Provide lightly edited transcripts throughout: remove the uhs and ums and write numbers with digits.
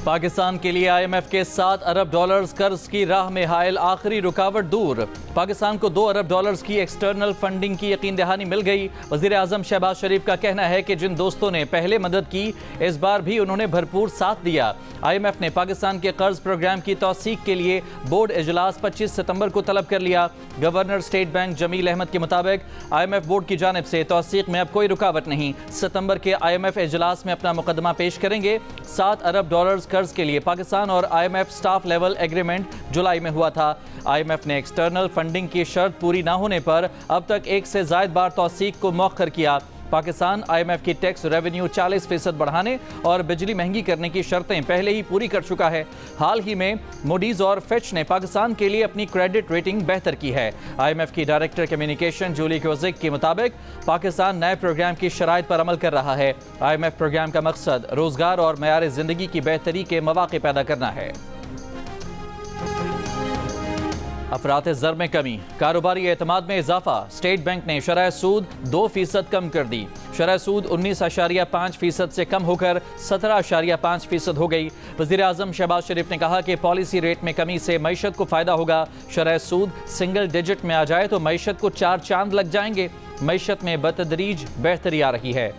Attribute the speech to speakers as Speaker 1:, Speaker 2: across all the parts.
Speaker 1: पाकिस्तान के लिए IMF के 7 अरब डॉलर्स कर्ज की राह में हायल आखिरी रुकावट दूर। पाकिस्तान को 2 अरब डॉलर्स की एक्सटर्नल फंडिंग की यकीन दहानी मिल गई। वजीर आजम शहबाज शरीफ का कहना है कि जिन दोस्तों ने पहले मदद की, इस बार भी उन्होंने भरपूर साथ दिया। IMF ने पाकिस्तान के कर्ज प्रोग्राम की तौसीक के लिए बोर्ड इजलास 25 सितंबर को तलब कर लिया। Governor state bank Jamil Ahmed के मुताबिक IMF बोर्ड की जानिब से तौसीक में अब कोई रुकावट नहीं। सितंबर के IMF इजलास में अपना मुकदमा पेश करेंगे। 7 अरब डॉलर्स कर्ज के लिए पाकिस्तान और IMF स्टाफ लेवल एग्रीमेंट जुलाई में हुआ था। IMF ने एक्सटर्नल फंडिंग की शर्त पूरी ना होने पर अब तक 1 से ज़ायद बार तौसीक को मौखर किया। पाकिस्तान IMF की टैक्स रेवेन्यू 40% बढ़ाने और बिजली महंगी करने की शर्तें पहले ही पूरी कर चुका है। हाल ही में मूडीज और फिच ने पाकिस्तान के लिए अपनी क्रेडिट रेटिंग बेहतर की है। IMF की डायरेक्टर कम्युनिकेशन जूली क्योजिक के मुताबिक पाकिस्तान नए प्रोग्राम की शराइत पर अमल कर रहा है। IMF प्रोग्राम का मकसद रोजगार और मयार जिंदगी की बेहतरी के मौके पैदा करना है। अफरात ज़र में कमी, कारोबारी एतमाद में इजाफा। स्टेट बैंक ने शरह सूद 2% कम कर दी। शरह सूद 19.5% से कम होकर 17.5% हो गई। वज़ीर आज़म शहबाज शरीफ ने कहा कि पॉलिसी रेट में कमी से मईशत को फ़ायदा होगा। शरह सूद सिंगल डिजिट में आ जाए तो मईशत को 4 चांद लग जाएंगे। मईशत में बतदरीज बेहतरी आ रही है।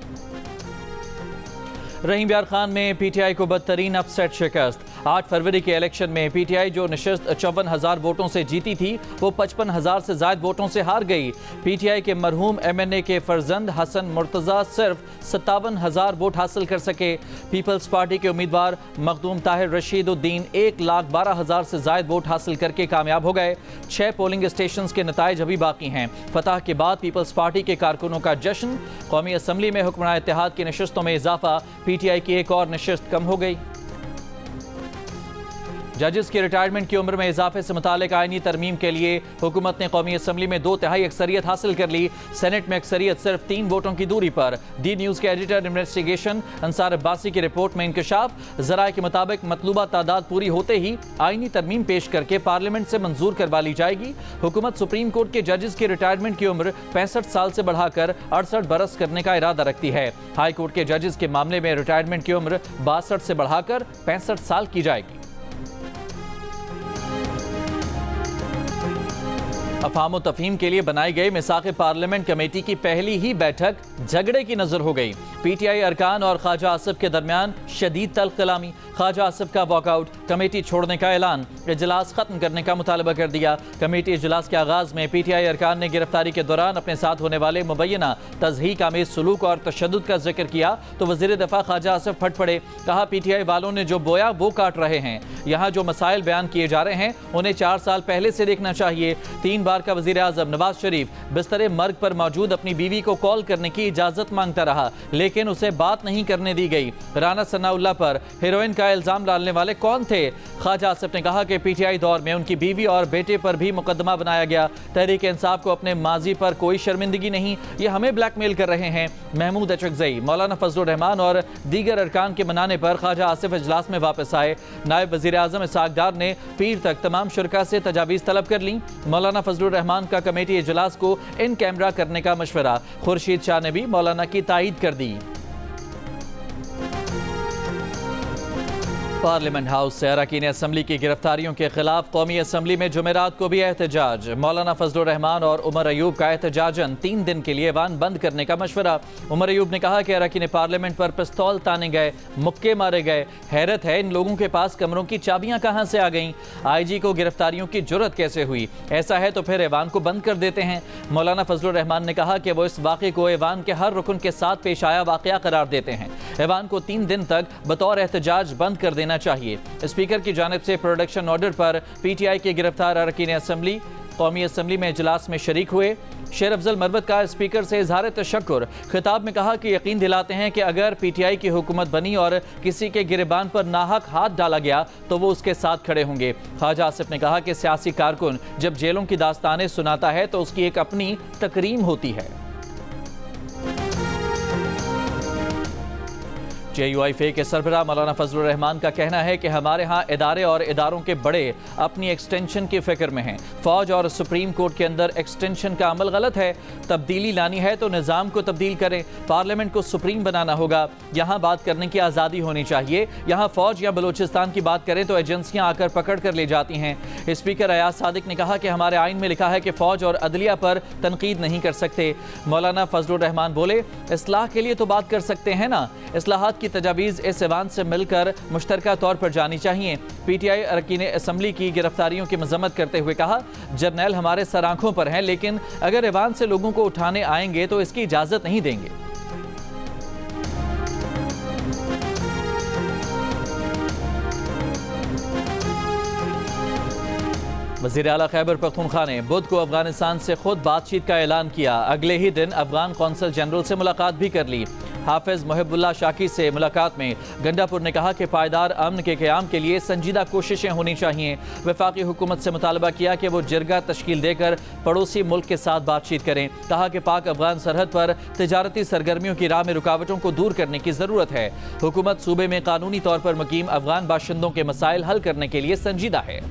Speaker 1: रहीम यार खान में PTI को बदतरीन अपसेट शिकस्त। 8 फरवरी के इलेक्शन में PTI जो नशिस्त 54,000 वोटों से जीती थी, वो 55,000 से ज़ायद वोटों से हार गई। PTI के मरहूम MNA के फर्जंद हसन मुर्तज़ा सिर्फ 57,000 वोट हासिल कर सके। पीपल्स पार्टी के उम्मीदवार मखदूम ताहिर रशीदुद्दीन 1,12,000 से ज़ायद वोट हासिल करके कामयाब हो गए। 6 पोलिंग स्टेशन के नताइज अभी बाकी हैं। फतह के बाद पीपल्स पार्टी के कारकुनों का जश्न। कौमी असम्बली में हुक्मरान इत्तेहाद की नशिस्तों में इजाफा। PTI की एक और नशिस्त कम हो गई। जजेस की रिटायरमेंट की उम्र में इजाफे से मुतालिक आईनी तरमीम के लिए हुकूमत ने कौमी असम्बली में 2/3 अक्सरियत हासिल कर ली। सेनेट में अक्सरियत सिर्फ 3 वोटों की दूरी पर। डी न्यूज़ के एडिटर इन्वेस्टिगेशन अंसार अब्बासी की रिपोर्ट में इंकशाफ। ज़राए के मुताबिक मतलूबा तादाद पूरी होते ही आईनी तरमीम पेश करके पार्लियामेंट से मंजूर करवा ली जाएगी। हुकूमत सुप्रीम कोर्ट के जजेस की रिटायरमेंट की उम्र 65 साल से बढ़ाकर 68 बरस करने का इरादा रखती है। हाई कोर्ट के जजेस के मामले में रिटायरमेंट की उम्र 62 से बढ़ाकर 65 साल की जाएगी। अफहाम व तफहीम के लिए बनाई गई मिसाक़ पार्लियामेंट कमेटी की पहली ही बैठक झगड़े की नजर हो गई। PTI अरकान और ख्वाजा आसिफ के दरमियान शदीद तल्ख कलामी। ख्वाजा आसिफ का वॉकआउट, कमेटी छोड़ने का ऐलान, इजलास खत्म करने का मुतालबा कर दिया। कमेटी इजलास के आगाज में PTI अरकान ने गिरफ्तारी के दौरान अपने साथ होने वाले मुबैना तज़हीक आमेज सलूक और तशद्दुद का जिक्र किया तो वज़ीर दफ़ा ख्वाजा आसिफ फट पड़े। कहा PTI वालों ने जो बोया वो काट रहे हैं। यहाँ जो मसाइल बयान किए जा रहे हैं उन्हें 4 साल पहले से देखना चाहिए। 3 बार का वज़ीर आज़म नवाज शरीफ बिस्तरे मर्ग पर मौजूद अपनी बीवी को कॉल करने की इजाज़त मांगता रहा, लेकिन उसे बात नहीं करने दी गई। राना सनाउल्लाह पर हेरोइन का इल्ज़ाम डालने वाले कौन थे? ख्वाजा आसिफ ने कहा कि PTI दौर में उनकी बीवी और बेटे पर भी मुकदमा बनाया गया। तहरीक इंसाफ को अपने माजी पर कोई शर्मिंदगी नहीं, ये हमें ब्लैकमेल कर रहे हैं। महमूद अचकज़ई, मौलाना फजलुर रहमान और दीगर अरकान के मनाने पर ख्वाजा आसिफ इजलास में वापस आए। नायब वज़ीर आज़म इसहाक डार ने पीर तक तमाम शुरका से तजावीज़ तलब कर ली। मौलाना फजलुर रहमान का कमेटी इजलास को इन कैमरा करने का मशवरा। खुर्शीद शाह ने भी मौलाना की तायीद कर दी। पार्लियामेंट हाउस से अरकान असम्बली की गिरफ्तारियों के खिलाफ कौमी असम्बली में जुमेरात को भी एहतजाज। मौलाना फजलुर रहमान और उमर अयूब का एहतजाजन 3 दिन के लिए ऐवान बंद करने का मशवरा। उमर अयूब ने कहा कि अरकान पार्लियामेंट पर पिस्तौल ताने गए, मुक्के मारे गए। हैरत है इन लोगों के पास कमरों की चाबियां कहां से आ गईं? IG को गिरफ्तारियों की जुर्रत कैसे हुई? ऐसा है तो फिर ऐवान को बंद कर देते हैं। मौलाना फजलुर रहमान ने कहा कि वो इस वाक़े को ऐवान के हर रुकन के साथ पेश आया वाक़या करार देते हैं। ऐवान को 3 दिन तक बतौर एहतजाज बंद कर देना चाहिए। स्पीकर की जानिब से प्रोडक्शन ऑर्डर पर PTI के गिरफ्तार अरकान असम्बली कौमी असम्बली में इजलास में शरीक हुए। शेर अफजल मरवत का स्पीकर से इजहार तशक्कुर। खिताब में कहा कि यकीन दिलाते हैं कि अगर PTI की हुकूमत बनी और किसी के गिरबान पर नाहक हाथ डाला गया तो वो उसके साथ खड़े होंगे। ख्वाजा आसिफ ने कहा कि सियासी कारकुन जब जेलों की दास्तानें सुनाता है तो उसकी एक अपनी तकरीम होती है। JUIFA के सरबराह मौलाना फजलुर रहमान का कहना है कि हमारे यहाँ इदारे और इदारों के बड़े अपनी एक्सटेंशन की फिक्र में हैं। फौज और सुप्रीम कोर्ट के अंदर एक्सटेंशन का अमल गलत है। तब्दीली लानी है तो निज़ाम को तब्दील करें। पार्लियामेंट को सुप्रीम बनाना होगा। यहाँ बात करने की आज़ादी होनी चाहिए। यहाँ फौज या बलूचिस्तान की बात करें तो एजेंसियाँ आकर पकड़ कर ले जाती हैं। स्पीकर अयाज सादिक ने कहा कि हमारे आइन में लिखा है कि फौज और अदलिया पर तनकीद नहीं कर सकते। मौलाना फजलुर रहमान बोले, इस्लाह के लिए तो बात कर सकते हैं ना। इस्लाहात की तजावीज़ इस ऐवान से मिलकर मुश्तरका तौर पर जानी चाहिए। PTI अरकान असम्बली की गिरफ्तारियों की मजम्मत करते हुए कहा, जर्नैल हमारे सर आंखों पर हैं, लेकिन अगर ऐवान से लोगों को उठाने आएंगे तो इसकी इजाज़त नहीं देंगे। वज़ीर आला खैबर पख्तूनख्वा ने बुध को अफगानिस्तान से खुद बातचीत का ऐलान किया। अगले ही दिन अफगान कौंसल जनरल से मुलाकात भी कर ली। हाफिज मुहिबुल्लाह शाकी से मुलाकात में गंडापुर ने कहा कि पायदार अमन के क़याम के लिए संजीदा कोशिशें होनी चाहिए। वफाकी हुकूमत से मुतालबा किया कि वो जिरगा तश्कील देकर पड़ोसी मुल्क के साथ बातचीत करें। कहा कि पाक अफगान सरहद पर तिजारती सरगर्मियों की राह में रुकावटों को दूर करने की ज़रूरत है। हुकूमत सूबे में कानूनी तौर पर मुकीम अफगान बाशिंदों के मसाइल हल करने के लिए संजीदा है।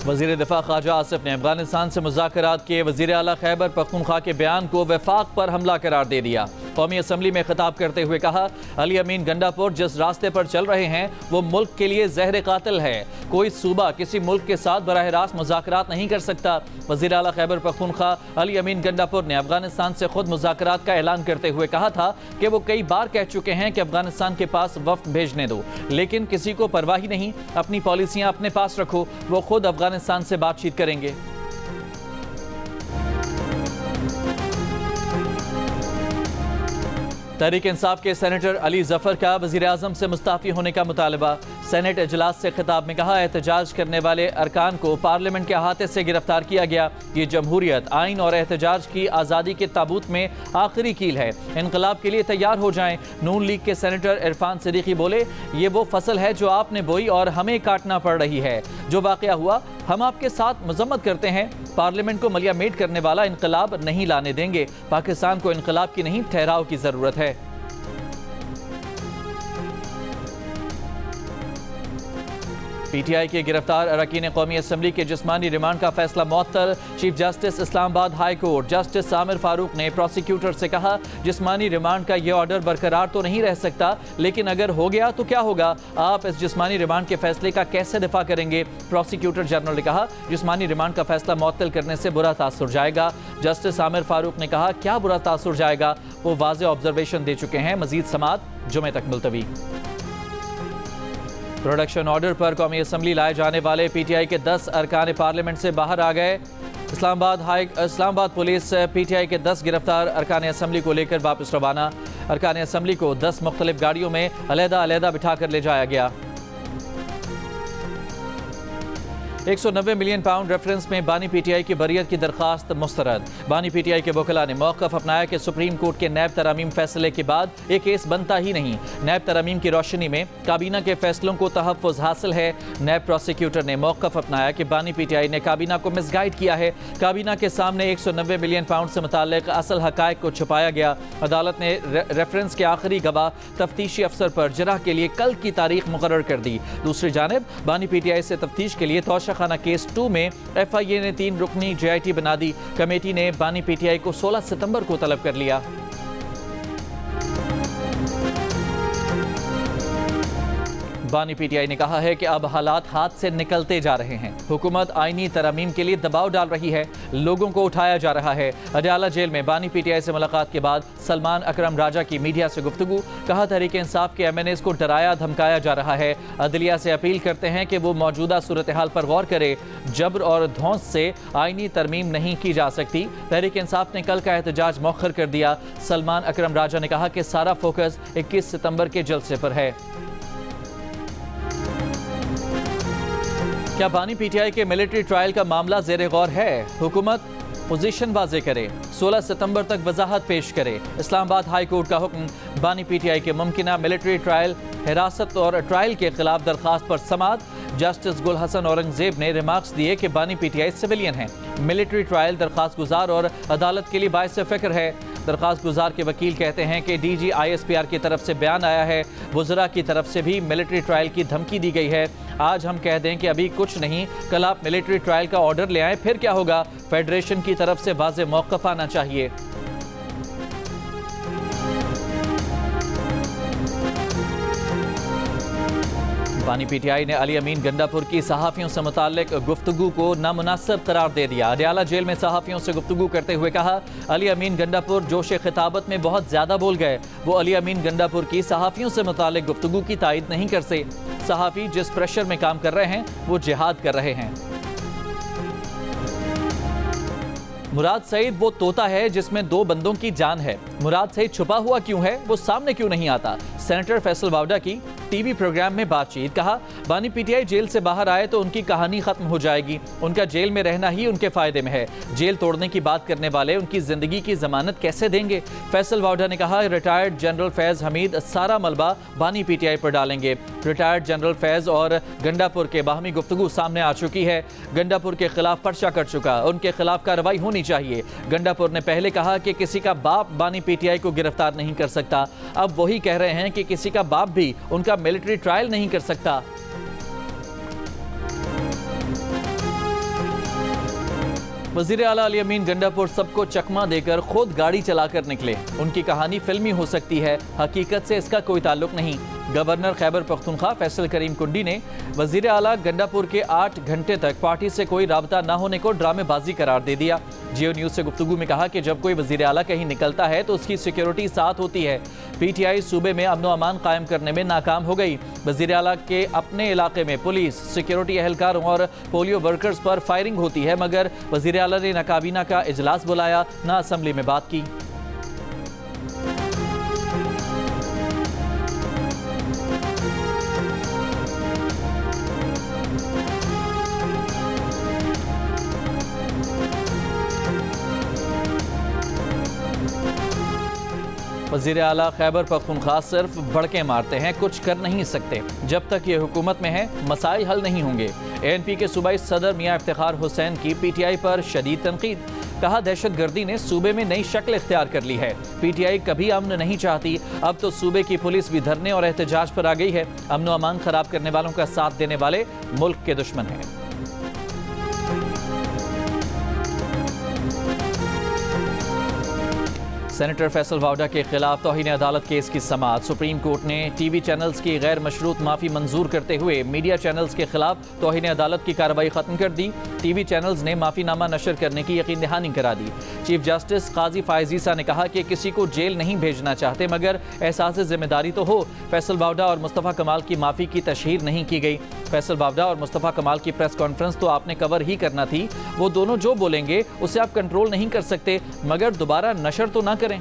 Speaker 1: वज़ीर दिफा ख्वाजा आसिफ ने अफगानिस्तान से मुज़ाकरात के वज़ीर आला खैबर पख्तूनख्वा के बयान को वफाक पर हमला करार दे दिया। कौमी असम्बली में खिताब करते हुए कहा, अली अमीन गंडापुर जिस रास्ते पर चल रहे हैं वो मुल्क के लिए जहर कातिल है। कोई सूबा किसी मुल्क के साथ बराह रास्त मुज़ाकरात नहीं कर सकता। वज़ीर आला खैबर पख्तूनख्वा अली अमीन गंडापुर ने अफगानिस्तान से खुद मुज़ाकरात का ऐलान करते हुए कहा था कि वो कई बार कह चुके हैं कि अफगानिस्तान के पास वफ्द भेजने दो, लेकिन किसी को परवाह ही नहीं। अपनी पॉलिसियाँ अपने पास रखो। वो खुद अफगानिस्तान से बातचीत करेंगे। तहरीक इंसाफ के सेनेटर अली जफर का वज़ीर आज़म से मुस्ताफ़ी होने का मुतालबा। सेनेट इजलास से खिताब में कहा, एहतजाज करने वाले अरकान को पार्लियामेंट के अहाते से गिरफ्तार किया गया। ये जमहूरियत, आइन और एहतजाज की आज़ादी के ताबूत में आखिरी कील है। इनकलाब के लिए तैयार हो जाएं। नून लीग के सेनेटर इरफान सिद्दीकी बोले, ये वो फसल है जो आपने बोई और हमें काटना पड़ रही है। जो वाक़या हुआ हम आपके साथ मजम्मत करते हैं। पार्लियामेंट को मलियामेट करने वाला इनकलाब नहीं लाने देंगे। पाकिस्तान को इनकलाब की नहीं, ठहराव की ज़रूरत है। PTI के गिरफ्तार अरकान कौमी असम्बली के जिस्मानी रिमांड का फैसला मुअत्तल। Chief justice Islamabad high court justice Samir Farooq ने प्रोसिक्यूटर से कहा, जिस्मानी रिमांड का यह ऑर्डर बरकरार तो नहीं रह सकता, लेकिन अगर हो गया तो क्या होगा? आप इस जिस्मानी रिमांड के फैसले का कैसे दिफा करेंगे? प्रोसिक्यूटर जनरल ने कहा, जिस्मानी रिमांड का फैसला मुअत्तल करने से बुरा तासुर जाएगा। जस्टिस सामिर फारूक ने कहा, क्या बुरा तासुर जाएगा? वो वाज़े ऑब्जर्वेशन दे चुके हैं। मजीद समात जुमे तक मुलतवी। प्रोडक्शन ऑर्डर पर कौमी असम्बली लाए जाने वाले PTI के 10 अरकान पार्लियामेंट से बाहर आ गए। इस्लामाबाद पुलिस PTI के 10 गिरफ्तार अरकान असम्बली को लेकर वापस रवाना। अरकान असम्बली को 10 मुख्तलिफ गाड़ियों में अलहदा बिठा कर ले जाया गया। 190 मिलियन पाउंड रेफरेंस में बानी PTI की बरियत की दरखास्त मुस्तरद। बानी PTI के वकला ने मौक़िफ़ अपनाया कि सुप्रीम कोर्ट के नैब तरामीम फैसले के बाद एक केस बनता ही नहीं। नैब तरामीम की रोशनी में काबीना के फैसलों को तहफ़्फ़ुज़ हासिल है। नैब प्रोसिक्यूटर ने मौक़िफ़ अपनाया कि बानी PTI ने काबीना को मिसगाइड किया है। काबीना के सामने 190 मिलियन पाउंड से मुताल्लिक़ असल हक़ाइक़ को छुपाया गया। अदालत ने रेफरेंस के आखिरी गवाह तफ्तीशी अफसर पर जरह के लिए कल की तारीख मुकर्रर कर दी। दूसरी जानिब बानी PTI से तफ्तीश के लिए तौशाखाना केस 2 में FIA ने 3 रुकनी JIT बना दी। कमेटी ने बानी PTI को 16 सितंबर को तलब कर लिया। बानी PTI ने कहा है कि अब हालात हाथ से निकलते जा रहे हैं। हुकूमत आईनी तरमीम के लिए दबाव डाल रही है, लोगों को उठाया जा रहा है। अडयाला जेल में बानी PTI से मुलाकात के बाद सलमान अकरम राजा की मीडिया से गुफ्तगू। कहा, तहरीक इंसाफ के MNAs को डराया धमकाया जा रहा है। अदलिया से अपील करते हैं कि वो मौजूदा सूरत हाल पर गौर करे। जबर और धौंस से आईनी तरमीम नहीं की जा सकती। तहरीक इंसाफ ने कल का एहतजाज मौखर कर दिया। सलमान अकरम राजा ने कहा कि सारा फोकस 21 सितंबर के जलसे पर है। क्या बानी PTI के मिलिट्री ट्रायल का मामला ज़ेरे गौर है? हुकूमत पोजीशन वाजे करे, 16 सितंबर तक वजाहत पेश करे। इस्लामाबाद हाई कोर्ट का हुक्म, बानी PTI के मुमकिना मिलिट्री ट्रायल, हिरासत और ट्रायल के खिलाफ दरखास्त पर समाअत। जस्टिस गुल हसन औरंगजेब ने रिमार्क्स दिए कि बानी PTI सिविलियन हैं। मिलिट्री ट्रायल दरखास्त गुजार और अदालत के लिए बाइस फ़िक्र है। दरख्वास्त गुजार के वकील कहते हैं कि DG ISPR की तरफ से बयान आया है, वज़रा की तरफ से भी मिलिट्री ट्रायल की धमकी दी गई है। आज हम कह दें कि अभी कुछ नहीं, कल आप मिलिट्री ट्रायल का ऑर्डर ले आएं, फिर क्या होगा? फेडरेशन की तरफ से वाज़े मौक़िफ़ आना चाहिए। बानी PTI ने अली अमीन गंडापुर की सहाफ़ियों से मुताल्लिक गुफ्तगू को नामुनासिब करार दे दिया। अडयाला जेल में सहाफ़ियों से गुफ्तगू करते हुए कहा, अली अमीन गंडापुर जोश खिताबत में बहुत ज़्यादा बोल गए। वो अली अमीन गंडापुर की सहाफ़ियों से मुताल्लिक गुफ्तगू की तायद नहीं कर सकते। सहाफ़ी जिस प्रेशर में काम कर रहे हैं वो जिहाद कर रहे हैं। मुराद सईद वो तोता है जिसमें दो बंदों की जान है। मुराद सईद छुपा हुआ क्यों है, वो सामने क्यों नहीं आता? सेनेटर फैसल वावडा की टीवी प्रोग्राम में बातचीत। कहा, बानी PTI जेल से बाहर आए तो उनकी कहानी खत्म हो जाएगी। उनका जेल में रहना ही उनके फायदे में है। जेल तोड़ने की बात करने वाले उनकी जिंदगी की जमानत कैसे देंगे? फैसल वावडा ने कहा, रिटायर्ड जनरल फैज हमीद सारा मलबा बानी PTI पर डालेंगे। रिटायर्ड जनरल फैज और गंडापुर के बाहमी गुफ्तगू सामने आ चुकी है। गंडापुर के खिलाफ पर्चा कर चुका, उनके खिलाफ कार्रवाई होनी चाहिए। गंडापुर ने पहले कहा कि किसी का बाप बानी PTI को गिरफ्तार नहीं कर सकता। अब वही कह रहे हैं कि किसी का बाप भी उनका मिलिट्री ट्रायल नहीं कर सकता। वज़ीर आला अली अमीन गंडापुर सबको चकमा देकर खुद गाड़ी चलाकर निकले। उनकी कहानी फिल्मी हो सकती है, हकीकत से इसका कोई ताल्लुक नहीं। गवर्नर खैबर पख्तूनख्वा फैसल करीम कुंडी ने वज़ीर आला गंडापुर के 8 घंटे तक पार्टी से कोई राबता न होने को ड्रामेबाजी करार दे दिया। जियो न्यूज़ से गुफ्तगू में कहा कि जब कोई वज़ीर आला कहीं निकलता है तो उसकी सिक्योरिटी साथ होती है। PTI सूबे में अमन व अमान कायम करने में नाकाम हो गई। वज़ीर आला के अपने इलाके में पुलिस, सिक्योरिटी एहलकारों और पोलियो वर्कर्स पर फायरिंग होती है, मगर वज़ीर आला ने न काबीना का इजलास बुलाया, न असम्बली में बात की। वज़ीर आला खैबर पख्तूनख्वा सिर्फ भड़के मारते हैं, कुछ कर नहीं सकते। जब तक ये हुकूमत में है मसाइल हल नहीं होंगे। ANP के सूबाई सदर मियां इफ्तिखार हुसैन की PTI पर शदीद तनकीद। कहा, दहशत गर्दी ने सूबे में नई शक्ल इख्तियार कर ली है। PTI कभी अमन नहीं चाहती, अब तो सूबे की पुलिस भी धरने और एहतजाज पर आ गई है। अमन व अमान खराब करने वालों का साथ देने वाले मुल्क के दुश्मन हैं। सेनेटर फैसल वावडा के खिलाफ तौहीन अदालत केस की समाअत। सुप्रीम कोर्ट ने TV चैनल्स की गैर मशरूत माफ़ी मंजूर करते हुए मीडिया चैनल्स के खिलाफ तौहीन अदालत की कार्रवाई खत्म कर दी। TV चैनल्स ने माफ़ीनामा नशर करने की यकीन दहानी करा दी। चीफ जस्टिस काजी फायज ईसा ने कहा कि किसी को जेल नहीं भेजना चाहते, मगर एहसास जिम्मेदारी तो हो। फैसल वावडा और मुस्तफ़ा कमाल की माफ़ी की तशहीर नहीं की गई। फैसल वावडा और मुस्तफ़ा कमाल की प्रेस कॉन्फ्रेंस तो आपने कवर ही करना थी। वो दोनों जो बोलेंगे उसे आप कंट्रोल नहीं कर सकते, मगर दोबारा नशर तो ना करें।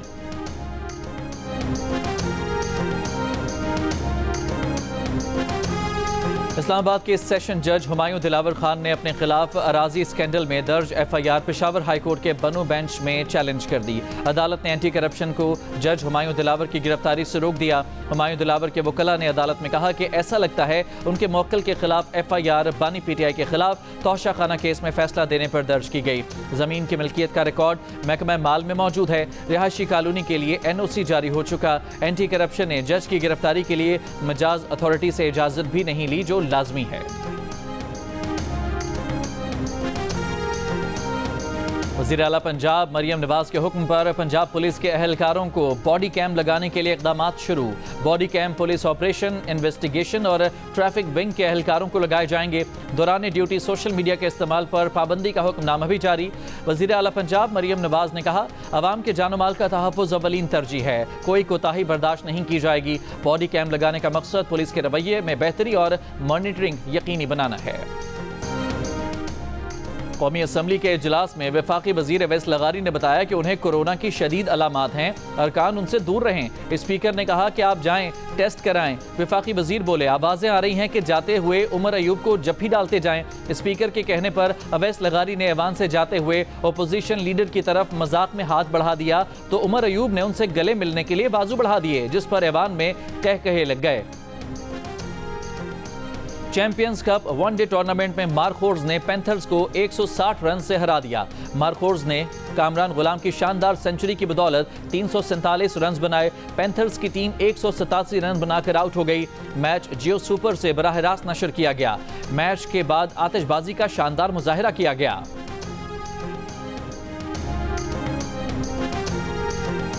Speaker 1: इस्लामाबाद के सेशन जज हुमायूं दिलावर खान ने अपने खिलाफ अराजी स्कैंडल में दर्ज FIR पेशावर हाई कोर्ट के बनू बेंच में चैलेंज कर दी। अदालत ने एंटी करप्शन को जज हुमायूं दिलावर की गिरफ्तारी से रोक दिया। हुमायूं दिलावर के वकला ने अदालत में कहा कि ऐसा लगता है उनके मौक्किल के खिलाफ FIR बानी PTI के खिलाफ तौशाखाना केस में फैसला देने पर दर्ज की गई। जमीन की मिल्कियत का रिकॉर्ड महकमा माल में मौजूद है। रिहायशी कॉलोनी के लिए NOC जारी हो चुका। एंटी करप्शन ने जज की गिरफ्तारी के लिए मजाज अथॉरिटी से इजाजत भी नहीं ली, जो लाजमी है। वज़ीर आला पंजाब मरियम नवाज के हुक्म पर पंजाब पुलिस के अहलकारों को बॉडी कैम लगाने के लिए इक़दाम शुरू। Body cam police operation, investigation और ट्रैफिक विंग के अहलकारों को लगाए जाएंगे। दौरान ड्यूटी सोशल मीडिया के इस्तेमाल पर पाबंदी का हुक्मनामा भी जारी। वज़ीर आला पंजाब मरियम नवाज ने कहा, अवाम के जानो माल का तहफ़्फ़ुज़ अव्वलीन तरजीह है, कोई कोताही बर्दाश्त नहीं की जाएगी। बॉडी कैम लगाने का मकसद पुलिस के रवैये में बेहतरी और मॉनिटरिंग यकीनी बनाना है। कौमी असम्बली के इजलास में वफाकी वज़ीर अवैस लगारी ने बताया कि उन्हें कोरोना की शदीद अलामात हैं, अरकान उनसे दूर रहें। स्पीकर ने कहा कि आप जाएं, टेस्ट कराएं। वफाकी वज़ीर बोले, आवाज़ें आ रही हैं कि जाते हुए उमर अयूब को जफ्फी डालते जाएं। स्पीकर के कहने पर अवैस लगारी ने ऐवान से जाते हुए अपोजिशन लीडर की तरफ मजाक में हाथ बढ़ा दिया तो उमर अयूब ने उनसे गले मिलने के लिए बाजू बढ़ा दिए, जिस पर ऐवान में कह लग गए। चैंपियंस कप वनडे टूर्नामेंट में मार्कोर्स ने पैंथर्स को 160 रन से हरा दिया। मार्कोर्स ने कामरान गुलाम की शानदार सेंचुरी की बदौलत 347 रन बनाए। पैंथर्स की टीम 187 रन बनाकर आउट हो गई। मैच जियो सुपर से बराह रास्त नशर किया गया। मैच के बाद आतिशबाजी का शानदार मुजाहिरा किया गया।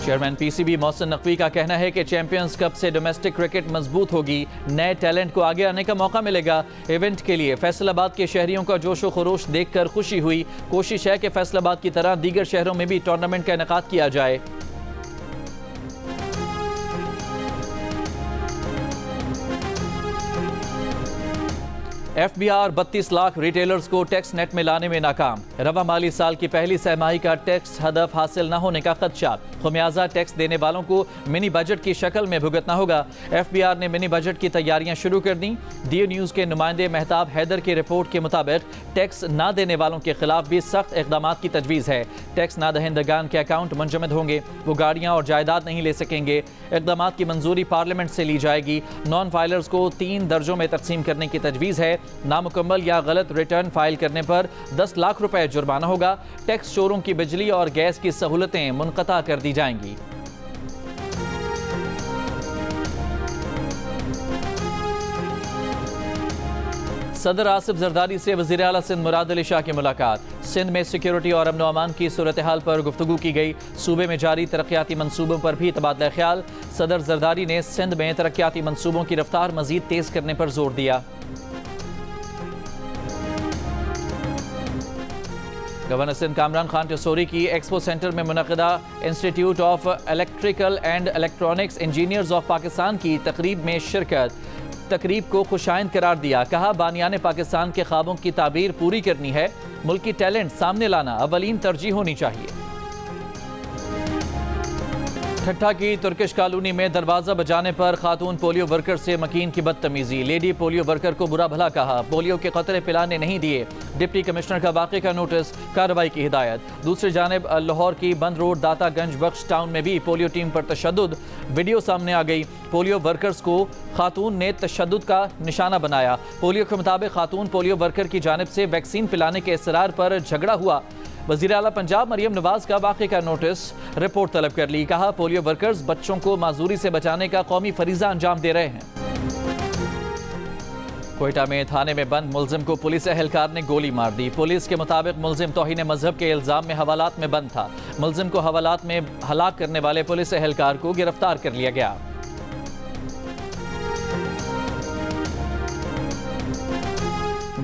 Speaker 1: चेयरमैन पीसीबी मोहसिन नकवी का कहना है कि चैंपियंस कप से डोमेस्टिक क्रिकेट मजबूत होगी, नए टैलेंट को आगे आने का मौका मिलेगा। इवेंट के लिए फैसलाबाद के शहरियों का जोशो खरोश देखकर खुशी हुई। कोशिश है कि फैसलाबाद की तरह दीगर शहरों में भी टूर्नामेंट का इनेकाद किया जाए। FBR 32 लाख रिटेलर्स को टैक्स नेट में लाने में नाकाम। रवा माली साल की पहली सहमाही का टैक्स हदफ हासिल न होने का खदशा। खुमियाजा टैक्स देने वालों को मिनी बजट की शक्ल में भुगतना होगा। FBR ने मिनी बजट की तैयारियां शुरू कर दी। DU न्यूज़ के नुमाइंदे मेहताब हैदर की रिपोर्ट के मुताबिक टैक्स न देने वालों के खिलाफ भी सख्त इकदाम की तजवीज़ है। टैक्स ना दहिंदगान के अकाउंट मुंजमद होंगे, वो गाड़ियाँ और जायदाद नहीं ले सकेंगे। इकदाम की मंजूरी पार्लियामेंट से ली जाएगी। नॉन फाइलर्स को 3 दर्जों में तकसीम करने की तजवीज़ है। नामुकम्मल या गलत रिटर्न फाइल करने पर 10 लाख रुपए जुर्माना होगा। टैक्स चोरों की बिजली और गैस की सहूलतें मुनक़ता कर दी जाएंगी। सदर आसिफ जरदारी से वज़ीर आला सिंध मुराद अली शाह की मुलाकात। सिंध में सिक्योरिटी और अमन अमान की सूरत हाल पर गुफ्तगू की गई। सूबे में जारी तरक्याती मंसूबों पर भी तबादला ख्याल। सदर जरदारी ने सिंध में तरक्याती मंसूबों की रफ्तार मजीद तेज करने पर जोर दिया। गवर्नर सिंध कामरान खान टिसोरी की एक्सपो सेंटर में मुनक़दा institute of electrical and electronics engineers of Pakistan की तकरीब में शिरकत। तकरीब को खुशाइंद करार दिया। कहा, बानियाने पाकिस्तान के ख्वाबों की ताबीर पूरी करनी है। मुल्की टैलेंट सामने लाना अवलीन तरजीह होनी चाहिए। ठट्ठा की तुर्किश कॉलोनी में दरवाजा बजाने पर खातून पोलियो वर्कर से मकीन की बदतमीजी। लेडी पोलियो वर्कर को बुरा भला कहा, पोलियो के खतरे पिलाने नहीं दिए। डिप्टी कमिश्नर का वाक़े का नोटिस, कार्रवाई की हिदायत। दूसरी जानिब लाहौर की बंद रोड दातागंज बख्श टाउन में भी पोलियो टीम पर तशद्दुद। वीडियो सामने आ गई। पोलियो वर्कर्स को खातून ने तशद्दुद का निशाना बनाया। पोलियो के मुताबिक खातून पोलियो वर्कर की जानिब से वैक्सीन पिलाने के इसरार पर झगड़ा हुआ। वज़ीर आला पंजाब मरियम नवाज का वाक़े का नोटिस, रिपोर्ट तलब कर ली। कहा, पोलियो वर्कर्स बच्चों को माजूरी से बचाने का कौमी फरीज़ा अंजाम दे रहे हैं। कोयटा में थाने में बंद मुलजिम को पुलिस एहलकार ने गोली मार दी। पुलिस के मुताबिक मुलजिम तौहीन मजहब के इल्ज़ाम में हवालात में बंद था। मुलजिम को हवालात में हलाक करने वाले पुलिस एहलकार को गिरफ्तार कर लिया गया।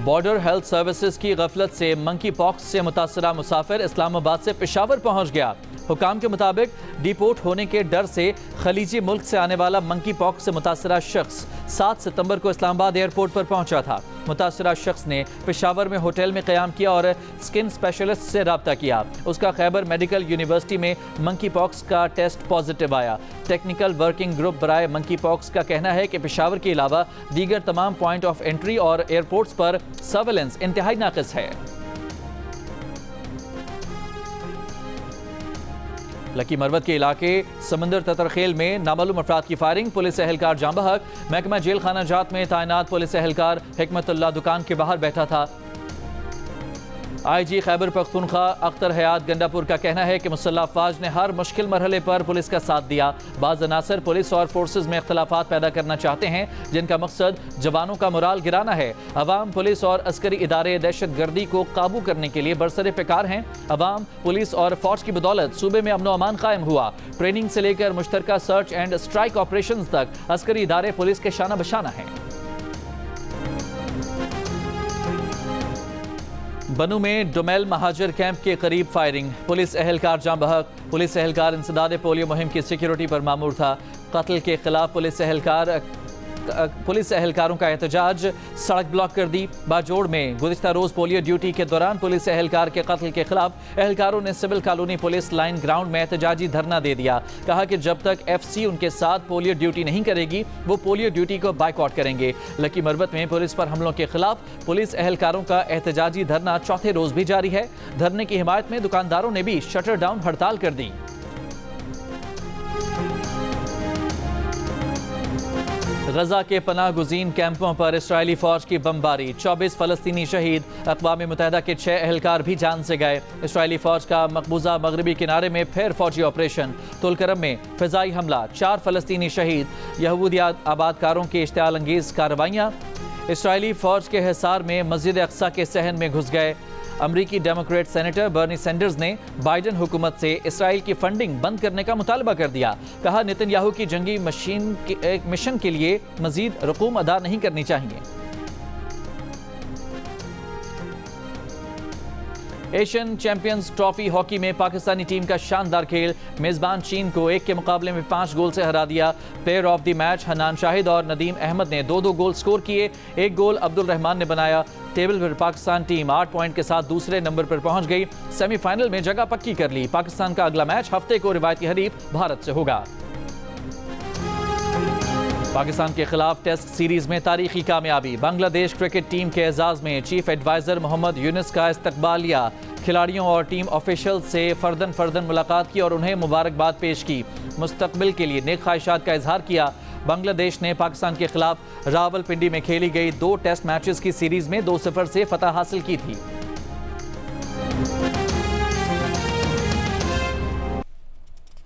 Speaker 1: बॉर्डर हेल्थ सर्विसेज की गफलत से मंकी पॉक्स से मुतासरा मुसाफिर इस्लामाबाद से पेशावर पहुंच गया। हुकाम के मुताबिक डिपोर्ट होने के डर से खलीजी मुल्क से आने वाला मंकी पॉक्स से मुतासरा शख्स 7 सितंबर को इस्लामाबाद एयरपोर्ट पर पहुंचा था। मुतासरा शख्स ने पेशावर में होटल में क़याम किया और स्किन स्पेशलिस्ट से रब्ता किया। उसका खैबर मेडिकल यूनिवर्सिटी में मंकी पॉक्स का टेस्ट पॉजिटिव आया। टेक्निकल वर्किंग ग्रुप बराए मंकी पॉक्स का कहना है कि पेशावर के अलावा दीगर तमाम पॉइंट ऑफ एंट्री और एयरपोर्ट्स पर सर्वेलेंस इंतहाई नाक़िस है। लकी मरवत के इलाके समंदर ततरखेल में नामालूम अफराद की फायरिंग। पुलिस एहलकार जाँ बहक। महकमा जेल खाना जात में तैनात पुलिस एहलकार हिकमतुल्लाह दुकान के बाहर बैठा था। IG खैबर पख्तूनख्वा अख्तर हयात गंडापुर का कहना है कि मुसल्लह अफवाज ने हर मुश्किल मरहले पर पुलिस का साथ दिया। बाज़ अनासर पुलिस और फोर्सेज में इख्तलाफात पैदा करना चाहते हैं, जिनका मकसद जवानों का मोराल गिराना है। अवाम, पुलिस और अस्करी इदारे दहशत गर्दी को काबू करने के लिए बरसरे पेकार हैं। अवाम, पुलिस और फौज की बदौलत सूबे में अमन अमान कायम हुआ। ट्रेनिंग से लेकर मुश्तरका सर्च एंड स्ट्राइक ऑपरेशन तक अस्करी इदारे पुलिस के शाना बशाना हैं। बनू में डोमेल महाजर कैंप के करीब फायरिंग। पुलिस एहलकार जाँ बहक। पुलिस एहलकार इंसदाद पोलियो मुहिम की सिक्योरिटी पर मामूर था। कत्ल के खिलाफ पुलिस एहलकारों का एहतजाज, सड़क ब्लॉक कर दी। बाजोड़ में गुज़िश्ता रोज़ पोलियो ड्यूटी के दौरान पुलिस एहलकार के कत्ल के खिलाफ एहलकारों ने civil colony police line ground में एहतजाजी धरना दे दिया। कहा कि जब तक FC उनके साथ पोलियो ड्यूटी नहीं करेगी, वो पोलियो ड्यूटी को बाइकआउट करेंगे। लकी मरबत में पुलिस पर हमलों के खिलाफ पुलिस एहलकारों का एहतजाजी धरना चौथे रोज भी जारी है। धरने की हिमायत में दुकानदारों ने भी शटर डाउन हड़ताल कर दी। गजा के पनाह गुज़ीन कैंपों पर इसराइली फौज की बमबारी, 24 फलस्तीनी शहीद, अक़वाम मुत्तहिदा के 6 एहलकार भी जान से गए। इसराइली फौज का मकबूजा मगरबी किनारे में फिर फौजी ऑपरेशन, तुलकरम में फ़िज़ाई हमला, 4 फलस्तीनी शहीद, यहूदी आबादकारों की इश्तिआल अंगेज़ कार्रवाइयाँ। इसराइली फौज के हिसार में मस्जिद अक्सा के सहन में घुस गए। अमरीकी डेमोक्रेट सेनेटर बर्नी सैंडर्स ने बाइडन हुकूमत से इसराइल की फंडिंग बंद करने का मुतालबा कर दिया। कहा, नेतन्याहू की जंगी मिशन के लिए मजीद रकूम अदा नहीं करनी चाहिए। एशियन चैंपियंस ट्रॉफी हॉकी में पाकिस्तानी टीम का शानदार खेल, मेजबान चीन को 1 के मुकाबले में 5 गोल से हरा दिया। Player of the match Hannan Shahid और नदीम अहमद ने 2-2 गोल स्कोर किए। 1 गोल अब्दुल रहमान ने बनाया। टेबल पर पाकिस्तान टीम 8 पॉइंट के साथ दूसरे नंबर पर पहुंच गई। सेमीफाइनल में जगह पक्की कर ली। पाकिस्तान का अगला मैच हफ्ते को रिवायती हरीफ भारत से होगा। पाकिस्तान के खिलाफ टेस्ट सीरीज में तारीखी कामयाबी, बांग्लादेश क्रिकेट टीम के एजाज में चीफ एडवाइजर मोहम्मद यूनुस का इस्तकबाल लिया। खिलाड़ियों और टीम ऑफिशियल से फर्दन मुलाकात की और उन्हें मुबारकबाद पेश की। मुस्तकबिल के लिए नेक ख्वाहिशात का इजहार किया। बांग्लादेश ने पाकिस्तान के खिलाफ रावलपिंडी में खेली गई 2 टेस्ट मैचेस की सीरीज में 2-0 से फतह हासिल की थी।